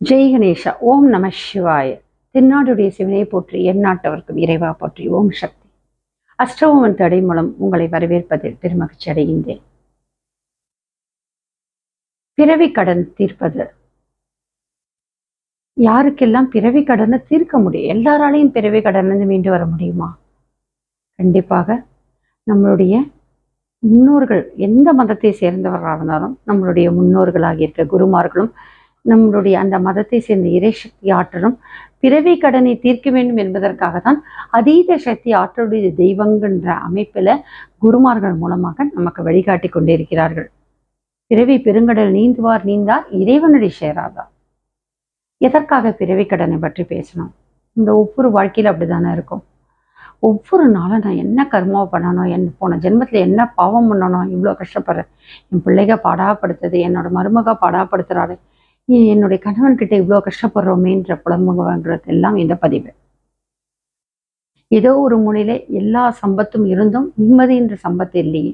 ஜெய் கணேஷா. ஓம் நம சிவாய. தென்னாடுடைய சிவனை போற்றி, எந்நாட்டவர்க்கும் இறைவா போற்றி. ஓம் சக்தி. அஷ்டோமன் தடை மூலம் உங்களை வரவேற்பதில் பெருமகிழ்ச்சி அடைகின்றேன். பிறவி கடன் தீர்ப்பது. யாருக்கெல்லாம் பிறவி கடனை தீர்க்க முடியும்? எல்லாராலையும் பிறவி கடன் மீண்டு வர முடியுமா? கண்டிப்பாக நம்மளுடைய முன்னோர்கள் எந்த மதத்தை சேர்ந்தவர்களாக இருந்தாலும், நம்மளுடைய முன்னோர்களாக இருக்க குருமார்களும் நம்மளுடைய அந்த மதத்தை சேர்ந்த இறைசக்தி ஆற்றலும் பிறவி கடனை தீர்க்க வேண்டும் என்பதற்காக தான் அதீத சக்தி ஆற்றலுடைய தெய்வங்கன்ற அமைப்பில் குருமார்கள் மூலமாக நமக்கு வழிகாட்டி கொண்டிருக்கிறார்கள். பிறவி பெருங்கடல் நீந்துவார் நீந்தார் இறைவனடி சேராதார். எதற்காக பிறவி கடனை பற்றி பேசணும்? இந்த ஒவ்வொரு வாழ்க்கையில் அப்படிதானே இருக்கும். ஒவ்வொரு நாளும் நான் என்ன கர்மாவை பண்ணணும், போன ஜென்மத்தில் என்ன பாவம் பண்ணணும், இவ்வளோ கஷ்டப்படுறேன், என் பிள்ளைக பாடாப்படுத்துது, என்னோட மருமக பாடாப்படுத்துறாரு, என்னுடைய கணவன்கிட்ட இவ்வளோ கஷ்டப்படுறோமேன்ற புலம்புங்கிறது எல்லாம் இந்த பதிவு. ஏதோ ஒரு முனையில எல்லா சம்பத்தும் இருந்தும் நிம்மதின்ற சம்பத்து இல்லையே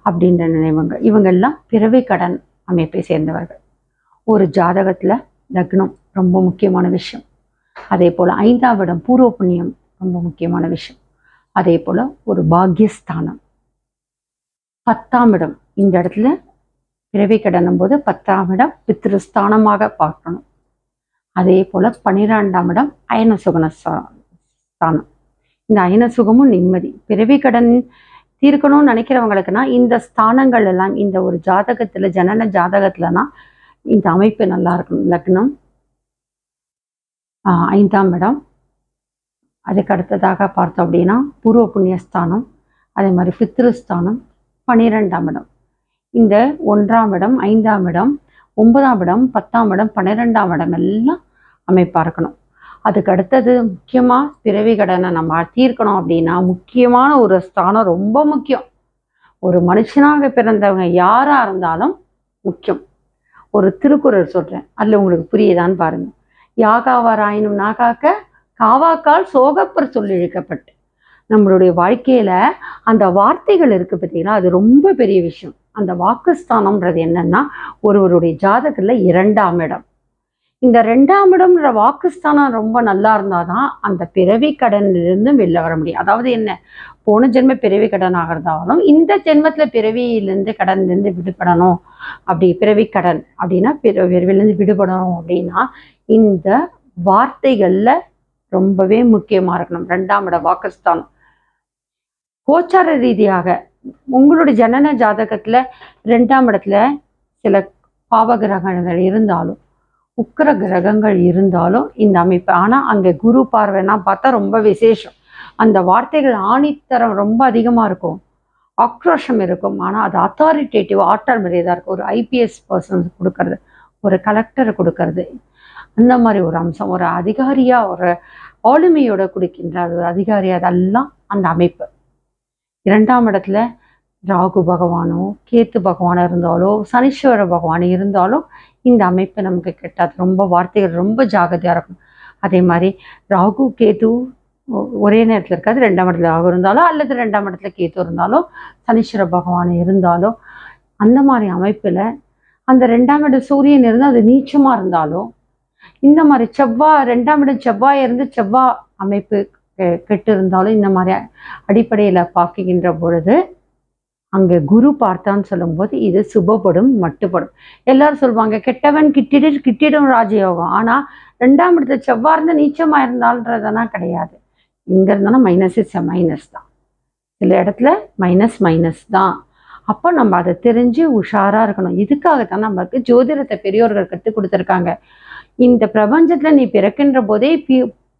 அப்படின்ற நினைவுங்க. இவங்க எல்லாம் பிறவி கடன் அமைப்பை சேர்ந்தவர்கள். ஒரு ஜாதகத்துல லக்னம் ரொம்ப முக்கியமான விஷயம். அதே போல 5ஆம் இடம் பூர்வ புண்ணியம் ரொம்ப முக்கியமான விஷயம். அதே போல ஒரு பாக்யஸ்தானம் 10ஆம் இடம். இந்த இடத்துல பிறவி கடனும் போது 10ஆம் இடம் பித்ருஸ்தானமாக பார்க்கணும். அதே போல 12ஆம் இடம் அயன சுகன ஸ்தானம். இந்த அயன சுகமும் நிம்மதி. பிறவி கடன் தீர்க்கணும்னு நினைக்கிறவங்களுக்குன்னா இந்த ஸ்தானங்கள் எல்லாம் இந்த ஒரு ஜாதகத்துல ஜனன ஜாதகத்துலனா இந்த அமைப்பு நல்லா இருக்கணும். லக்னம் 5ஆம் இடம், அதுக்கு அடுத்ததாக பார்த்தோம் அப்படின்னா பூர்வ புண்ணியஸ்தானம், அதே மாதிரி பித்ருஸ்தானம், 12ஆம் இடம். இந்த 1ஆம் இடம், 5ஆம் இடம், 9ஆம் இடம், 10ஆம் இடம், 12ஆம் இடம் எல்லாம் அமைப்பா இருக்கணும். அதுக்கு அடுத்தது முக்கியமா பிறவி கடனை நம்ம தீர்க்கணும் அப்படின்னா முக்கியமான ஒரு ஸ்தானம் ரொம்ப முக்கியம். ஒரு மனுஷனாக பிறந்தவங்க யாரா இருந்தாலும் முக்கியம். ஒரு திருக்குறள் சொல்றேன், அதுல உங்களுக்கு புரியுதான்னு பாருங்க. யாகாவாராயினும் நாகாக்க காவாக்கால் சோகப்பர் சொல்லி இழுக்கப்பட்டு. நம்மளுடைய வாழ்க்கையில அந்த வார்த்தைகள் இருக்கு பார்த்தீங்கன்னா, அது ரொம்ப பெரிய விஷயம். அந்த வாக்குஸ்தானம்ன்றது என்னன்னா ஒருவருடைய ஜாதகத்துல 2ஆம் இடம். இந்த 2ஆம் இடம்ன்ற வாக்குஸ்தானம் ரொம்ப நல்லா இருந்தாதான் அந்த பிறவி கடனிலிருந்து வெளில வர முடியும். அதாவது என்ன, போன ஜென்ம பிறவி கடனாக இருந்தாலும் இந்த ஜென்மத்துல பிறவியிலிருந்து கடன்லேருந்து விடுபடணும். அப்படி பிறவி கடன் அப்படின்னா பிறவிலிருந்து விடுபடணும் அப்படின்னா இந்த வார்த்தைகள்ல ரொம்பவே முக்கியமா இருக்கணும். 2ஆம் இட வாக்குஸ்தானம். கோச்சார ரீதியாக உங்களுடைய ஜனன ஜாதகத்துல 2ஆம் இடத்துல சில பாவ கிரகங்கள் இருந்தாலும் உக்கிர கிரகங்கள் இருந்தாலும் இந்த அமைப்பு. ஆனா அங்க குரு பார்வைன்னா பார்த்தா ரொம்ப விசேஷம். அந்த வார்த்தைகள் ஆணித்தரம் ரொம்ப அதிகமா இருக்கும், ஆக்ரோஷம் இருக்கும். ஆனா அது அத்தாரிட்டேட்டிவ் ஆற்றல் மாதிரிதான் இருக்கும். ஒரு ஐபிஎஸ் பர்சன் கொடுக்கறது, ஒரு கலெக்டர் கொடுக்கறது, அந்த மாதிரி ஒரு அம்சம். ஒரு அதிகாரியா ஒரு ஆளுமையோட கொடுக்கின்ற ஒரு அதிகாரி, அதெல்லாம் அந்த அமைப்பு. 2ஆம் இடத்துல ராகு பகவானோ கேத்து பகவானோ இருந்தாலோ சனீஸ்வர பகவான் இருந்தாலும் இந்த அமைப்பு நமக்கு கெட்டாது. ரொம்ப வார்த்தைகள் ரொம்ப ஜாகிரதையா இருக்கும். அதே மாதிரி ராகு கேத்து ஒரே நேரத்தில் இருக்காது. 2ஆம் இடத்துல ராகு இருந்தாலும் அல்லது 2ஆம் இடத்துல கேத்து இருந்தாலும் சனீஸ்வர பகவான் இருந்தாலும் அந்த மாதிரி அமைப்புல அந்த 2ஆம் இடம் சூரியன் இருந்தால் அது நீச்சமா இருந்தாலும் இந்த மாதிரி செவ்வாய் 2ஆம் இடம் செவ்வாய் இருந்து செவ்வாய் அமைப்பு கெட்டு இருந்தாலும் இந்த மாதிரி அடிப்படையில பார்க்கின்ற பொழுது அங்க குரு பார்த்தான்னு சொல்லும்போது இது சுபப்படும் மட்டுப்படும். எல்லாரும் சொல்லுவாங்க கெட்டவன் கிட்டிடும் ராஜயோகம். ஆனா 2ஆம் இடத்துல செவ்வாய் இருந்து நீச்சமா இருந்தால்ன்றதெல்லாம் கிடையாது. இங்க இருந்தாலும் மைனஸ் தான், சில இடத்துல மைனஸ் தான். அப்போ நம்ம அதை தெரிஞ்சு உஷாரா இருக்கணும். இதுக்காகத்தான் நம்மளுக்கு ஜோதிடத்தை பெரியோர்கள் கற்றுக் கொடுத்துருக்காங்க. இந்த பிரபஞ்சத்துல நீ பிறக்கின்ற போதே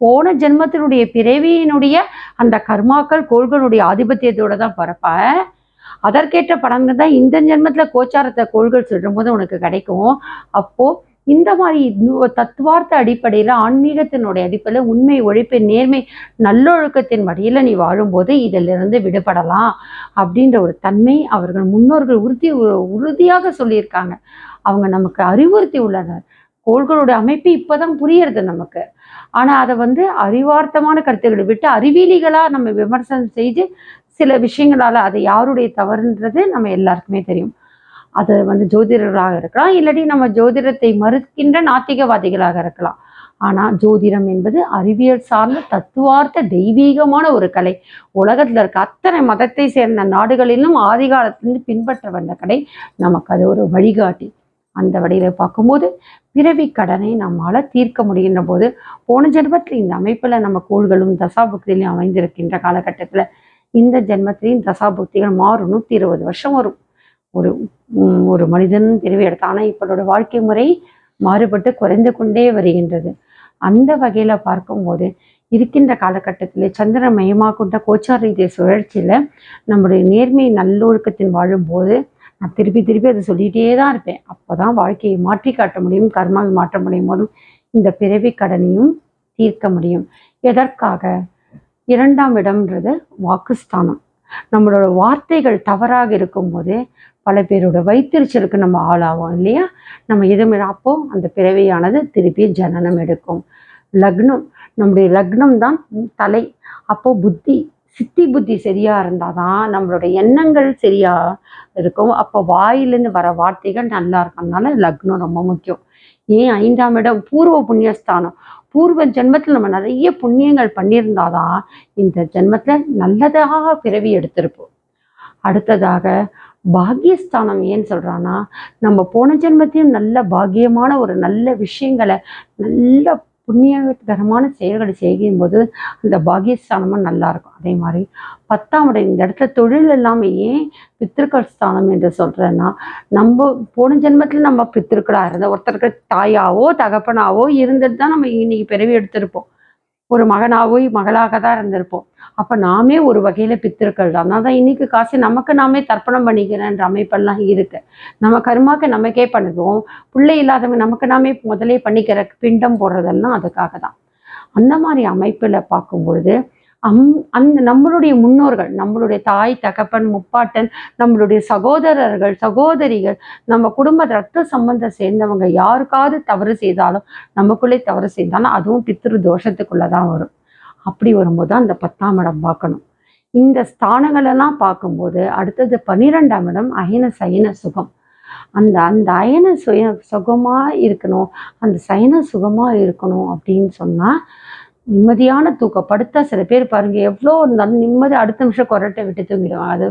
போன ஜென்மத்தினுடைய பிறவியினுடைய அந்த கர்மாக்கள் கோள்களுடைய ஆதிபத்தியத்தோட தான் பிறப்ப. அதற்கேற்ற பலன்கள் தான் இந்த ஜென்மத்துல கோச்சாரத்தை கோள்கள் சொல்லும் போது உனக்கு கிடைக்கும். அப்போ இந்த மாதிரி தத்துவார்த்த அடிப்படையில ஆன்மீகத்தினுடைய அடிப்படையில உண்மை உழைப்பு நேர்மை நல்லொழுக்கத்தின் வழியில நீ வாழும்போது இதிலிருந்து விடுபடலாம் அப்படின்ற ஒரு தன்மை அவர்கள் முன்னோர்கள் உறுதியாக சொல்லியிருக்காங்க. அவங்க நமக்கு அறிவுறுத்தி உள்ளனர். கோள்களுடைய அமைப்பு இப்பதான் புரியறது நமக்கு. ஆனா அதை அறிவார்த்தமான கருத்துக்களை விட்டு அறிவியலிகளா நம்ம விமர்சனம் செய்து சில விஷயங்களால அது யாருடைய தவறுன்றது நம்ம எல்லாருக்குமே தெரியும். அது வந்து ஜோதிடர்களாக இருக்கலாம், இல்லாட்டி நம்ம ஜோதிடத்தை மறுக்கின்ற நாத்திகவாதிகளாக இருக்கலாம். ஆனால் ஜோதிடம் என்பது அறிவியல் சார்ந்த தத்துவார்த்த தெய்வீகமான ஒரு கலை. உலகத்தில் இருக்க அத்தனை மதத்தை சேர்ந்த நாடுகளிலும் ஆதி காலத்திலிருந்து பின்பற்ற வந்த கலை. நமக்கு அது ஒரு வழிகாட்டி. அந்த வழியில் பார்க்கும்போது பிறவி கடனை நம்மளால் தீர்க்க முடிகின்ற போது, போன ஜென்மத்தில் இந்த அமைப்பில் நம்ம கோள்களும் தசாபுக்தியிலையும் அமைந்திருக்கின்ற காலகட்டத்தில் இந்த ஜென்மத்திலையும் தசாபுக்திகள் மாறும். 120 வருஷம் வரும் ஒரு ஒரு மனிதன் பிறவி எடுத்தான். ஆனால் இப்போட வாழ்க்கை முறை மாறுபட்டு குறைந்து கொண்டே வருகின்றது. அந்த வகையில் பார்க்கும்போது இருக்கின்ற காலகட்டத்தில் சந்திரன் மையமாக கொண்ட கோச்சாரீதிய சுழற்சியில் நம்முடைய நேர்மை நல்லொழுக்கத்தின் வாழும்போது நான் திருப்பி திருப்பி அதை சொல்லிகிட்டே தான் இருப்பேன். அப்போ தான் வாழ்க்கையை மாற்றி காட்ட முடியும், கர்மாவை மாற்ற முடியும் போதும் இந்த பிறவி கடனையும் தீர்க்க முடியும். எதற்காக? 2ஆம் இடம்ன்றது வாக்குஸ்தானம். நம்மளோட வார்த்தைகள் தவறாக இருக்கும்போது பல பேரோட வைத்தறிச்சலுக்கு நம்ம ஆளாகும் இல்லையா? நம்ம எதுவுமே அப்போ அந்த பிறவியானது திருப்பி ஜனனம் எடுக்கும். லக்னம், நம்முடைய லக்னம் தான் தலை. அப்போ புத்தி, சித்தி புத்தி சரியா இருந்தாதான் நம்மளோட எண்ணங்கள் சரியா இருக்கும். அப்போ வாயிலிருந்து வர வார்த்தைகள் நல்லா இருக்கறதுனால லக்னம் ரொம்ப முக்கியம். ஏன் 5ஆம் இடம் பூர்வ புண்ணியஸ்தானம். பூர்வ ஜென்மத்தில் நம்ம நிறைய புண்ணியங்கள் பண்ணியிருந்தாதான் இந்த ஜென்மத்தில் நல்லதாக பிறவி எடுத்திருப்போம். அடுத்ததாக பாக்கியஸ்தானம். ஏன்னு சொல்றான்னா, நம்ம போன ஜென்மத்தையும் நல்ல பாக்கியமான ஒரு நல்ல விஷயங்களை, நல்ல புண்ணியகரமான செயல்களை செய்யும் போது அந்த பாக்கியஸ்தானமும் நல்லா இருக்கும். அதே மாதிரி 10ஆம் இடம், இந்த இடத்துல தொழில் இல்லாமல் ஏன் பித்திருக்கள் ஸ்தானம் என்று சொல்றேன்னா, நம்ம போன ஜென்மத்தில் நம்ம பித்திருக்களாக இருந்த ஒருத்தருக்கு தாயாவோ தகப்பனாவோ இருந்துட்டு தான் நம்ம இன்னைக்கு பிறவி எடுத்திருப்போம். ஒரு மகனாவோ மகளாக தான் இருந்திருப்போம். அப்போ நாமே ஒரு வகையில் பித்திருக்கள் தான். அதனால தான் இன்னைக்கு காசு நமக்கு நாமே தர்ப்பணம் பண்ணிக்கிறேன்ற அமைப்பெல்லாம் இருக்கு. நம்ம கருமாக்கு நமக்கே பண்ணுவோம். பிள்ளை இல்லாதவங்க நமக்கு நாமே முதலே பண்ணிக்கிற பிண்டம் போடுறதெல்லாம் அதுக்காக தான். அந்த மாதிரி அமைப்பில் பார்க்கும்பொழுது அந்த நம்மளுடைய முன்னோர்கள், நம்மளுடைய தாய் தகப்பன் முப்பாட்டன், நம்மளுடைய சகோதரர்கள் சகோதரிகள், நம்ம குடும்ப ரத்த சம்பந்தம் சேர்ந்தவங்க யாருக்காவது தவறு செய்தாலும், நமக்குள்ளே தவறு செய்தாலும் அதுவும் பித்திரு தோஷத்துக்குள்ளதான் வரும். அப்படி வரும்போது தான் அந்த 10ஆம் இடம் பார்க்கணும். இந்த ஸ்தானங்களெல்லாம் பார்க்கும்போது அடுத்தது 12ஆம் இடம் அயன சயன சுகம். அந்த அந்த அயன சுகமா இருக்கணும், அந்த சயன சுகமா இருக்கணும் அப்படின்னு சொன்னா நிம்மதியான தூக்கம். படுத்தா சில பேர் பாருங்க எவ்வளோ இருந்தாலும் நிம்மதி அடுத்த நிமிஷம் கொரட்டை விட்டு தூங்கிடுவாங்க. அது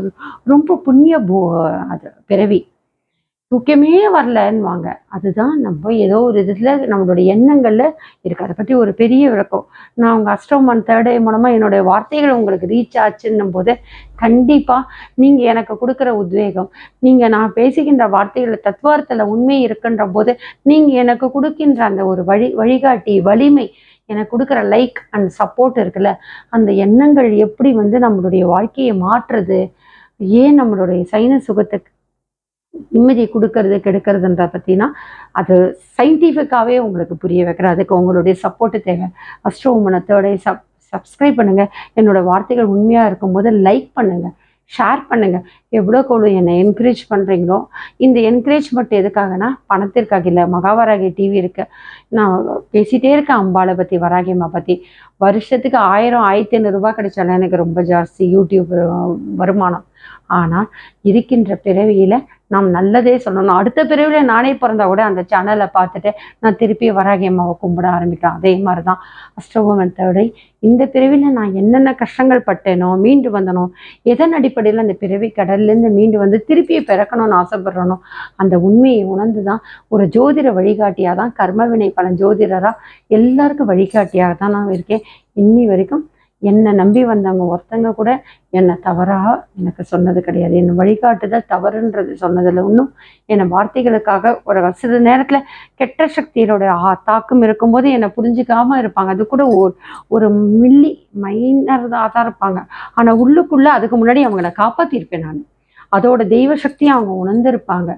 ரொம்ப புண்ணிய அது பிறவி. தூக்கமே வரலன்னுவாங்க. அதுதான் நம்ம ஏதோ ஒரு இதில் நம்மளுடைய எண்ணங்கள்ல இருக்கு. அதை பற்றி ஒரு பெரிய விளக்கம் நான் உங்கள் அஸ்ட்ரோமன் 3rd ஐ மூலமாக என்னுடைய வார்த்தைகள் உங்களுக்கு ரீச் ஆச்சுன்னும் போது கண்டிப்பாக நீங்கள் எனக்கு கொடுக்குற உத்வேகம், நீங்கள் நான் பேசுகின்ற வார்த்தைகளில் தத்துவார்த்தத்தில் உண்மை இருக்குன்ற போது நீங்கள் எனக்கு கொடுக்கின்ற அந்த ஒரு வழிகாட்டி வலிமை, எனக்கு கொடுக்குற லைக் அண்ட் சப்போர்ட் இருக்குல்ல, அந்த எண்ணங்கள் எப்படி வந்து நம்மளுடைய வாழ்க்கையை மாற்றுறது, ஏன் நம்மளுடைய சைன சுகத்துக்கு நிம்மதியை கொடுக்கறது கெடுக்கிறதுன்ற பற்றினா அது சயின்டிஃபிக்காகவே உங்களுக்கு புரிய வைக்கிற. அதுக்கு உங்களுடைய சப்போர்ட்டு தேவை. அஸ்ட்ரோமனை 3rd ஐ சப்ஸ்கிரைப் பண்ணுங்கள். என்னோட வார்த்தைகள் உண்மையாக இருக்கும்போது லைக் பண்ணுங்கள், ஷேர் பண்ணுங்கள். எவ்வளோக்கு எவ்வளோ என்னை என்கரேஜ் பண்ணுறீங்களோ. இந்த என்கரேஜ்மெண்ட் எதுக்காகனா பணத்திற்காக இல்லை. மகாவராகி டிவி இருக்கு, நான் பேசிகிட்டே இருக்கேன் அம்பாளை பற்றி, வராகியம்மா பற்றி. வருஷத்துக்கு 1000 1500 ரூபாய் கிடைச்சாலும் எனக்கு ரொம்ப ஜாஸ்தி யூடியூப் வருமானம். ஆனால் இருக்கின்ற பிறவியில் நாம் நல்லதே சொல்லணும். அடுத்த பிறவியில் நானே பிறந்தா கூட அந்த சேனலை பார்த்துட்டு நான் திருப்பி வராகியம்மாவை கும்பிட ஆரம்பிக்கலாம். அதே மாதிரி தான் அஸ்ட்ரோமன் 3rd ஐ இந்த பிறவியில் நான் என்னென்ன கஷ்டங்கள் பட்டேனோ, மீண்டு வந்தனோ, எதன் அடிப்படையில் அந்த பிறவி கடல்லேருந்து மீண்டு வந்து திருப்பி பிறக்கணும்னு ஆசைப்படுறனோ அந்த உண்மையை உணர்ந்து தான் ஒரு ஜோதிட வழிகாட்டியாக தான், கர்மவினை பலன் ஜோதிடராக எல்லாருக்கும் வழிகாட்டியாக தான் நான் இருக்கேன். இன்னி வரைக்கும் என்னை நம்பி வந்தவங்க ஒருத்தங்க கூட என்னை தவறாக எனக்கு சொன்னது கிடையாது. என்னை வழிகாட்டுதல் தவறுன்றது சொன்னதில்லை. இன்னும் என்னை வார்த்தைகளுக்காக ஒரு சில நேரத்தில் கெட்ட சக்தியோட தாக்கம் இருக்கும்போது என்னை புரிஞ்சுக்காமல் இருப்பாங்க. அது கூட ஒரு மில்லி மைனர் தான் இருப்பாங்க. ஆனால் உள்ளுக்குள்ளே அதுக்கு முன்னாடி அவங்கள காப்பாற்றிருப்பேன் நான். அதோட தெய்வ சக்தியை அவங்க உணர்ந்திருப்பாங்க.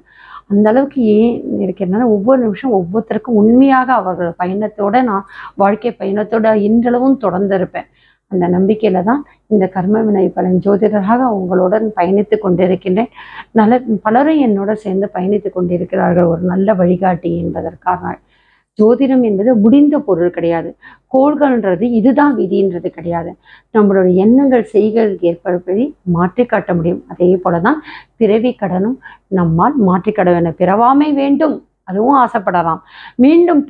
அந்த அளவுக்கு ஏன் இருக்கிறதுனால ஒவ்வொரு நிமிஷம் ஒவ்வொருத்தருக்கும் உண்மையாக அவர்கள் பயணத்தோடு நான் வாழ்க்கை பயணத்தோட இன்றளவும் தொடர்ந்து இருப்பேன். அந்த நம்பிக்கையில் தான் இந்த கர்மவினை பலன் ஜோதிடராக உங்களுடன் பயணித்து கொண்டிருக்கின்றேன். பலரும் என்னோட சேர்ந்து பயணித்து கொண்டிருக்கிறார்கள் ஒரு நல்ல வழிகாட்டி என்பதற்காக. ஜோதிடம் என்பது முடிந்த பொருள் கிடையாது. கோள்கள்ன்றது இதுதான் விதின்றது கிடையாது. நம்மளுடைய எண்ணங்கள் செய்கைகளுக்கு ஏற்படுத்தி மாற்றி காட்ட முடியும். அதே போலதான் பிறவி கடனும் நம்மால் மாற்றி கடனை பிறவாமை வேண்டும், அதுவும் ஆசைப்படலாம். மீண்டும்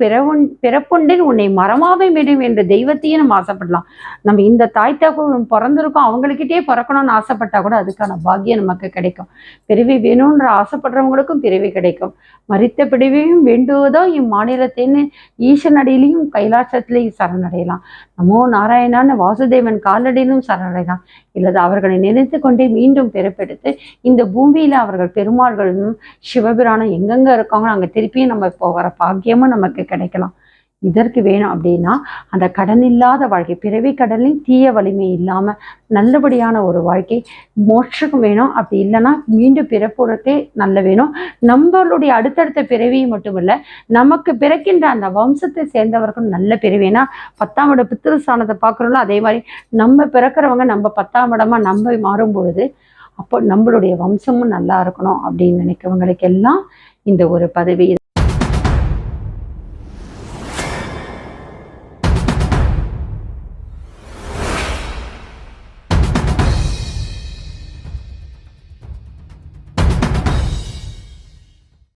பிறப்புண்டில் உன்னை மறவாமை வேண்டும் என்ற தெய்வத்தையும் நம்ம ஆசைப்படலாம். நம்ம இந்த தாய் தகவல் பிறந்திருக்கோம், அவங்கக்கிட்டே பிறக்கணும்னு ஆசைப்பட்டா கூட அதுக்கான பாக்கியம் நமக்கு கிடைக்கும். பிறவி வேணும்ன்ற ஆசைப்படுறவங்களுக்கும் பிறவி கிடைக்கும். மரித்த பிறவியும் வேண்டுவதோ இம்மாநிலத்தின்னு ஈசன் அடியிலையும் கைலாசத்திலையும் சரணடையலாம். நமோ நாராயணான்னு வாசுதேவன் காலடியிலும் சரணடையலாம். இல்லது அவர்களை நினைத்து கொண்டே மீண்டும் பிறப்பெடுத்து இந்த பூமியில அவர்கள் பெருமாள்களும் சிவபிரானும் எங்கெங்க இருக்காங்களோ அங்க திருப்பியும் நம்ம போகிற பாக்கியமும் நமக்கு கிடைக்கலாம். இதற்கு வேணும் அப்படின்னா அந்த கடன் இல்லாத வாழ்க்கை, பிறவி கடனில் தீய வலிமை இல்லாம நல்லபடியான ஒரு வாழ்க்கை மோட்சம் வேணும். அப்படி இல்லைன்னா மீண்டும் பிறப்புறதே நல்ல வேணும். நம்மளுடைய அடுத்தடுத்த பிறவியை மட்டுமல்ல, நமக்கு பிறக்கின்ற அந்த வம்சத்தை சேர்ந்தவர்கள் நல்ல பிறவினா 10ஆம் இட பித்திருஸ்தானத்தை பார்க்குறோம்ல, அதே மாதிரி நம்ம பிறக்கிறவங்க நம்ம 10ஆம் இடமா நம்ம மாறும் பொழுது அப்போ நம்மளுடைய வம்சமும் நல்லா இருக்கணும் அப்படின்னு நினைக்கிறவங்களுக்கு எல்லாம் இந்த ஒரு பதவி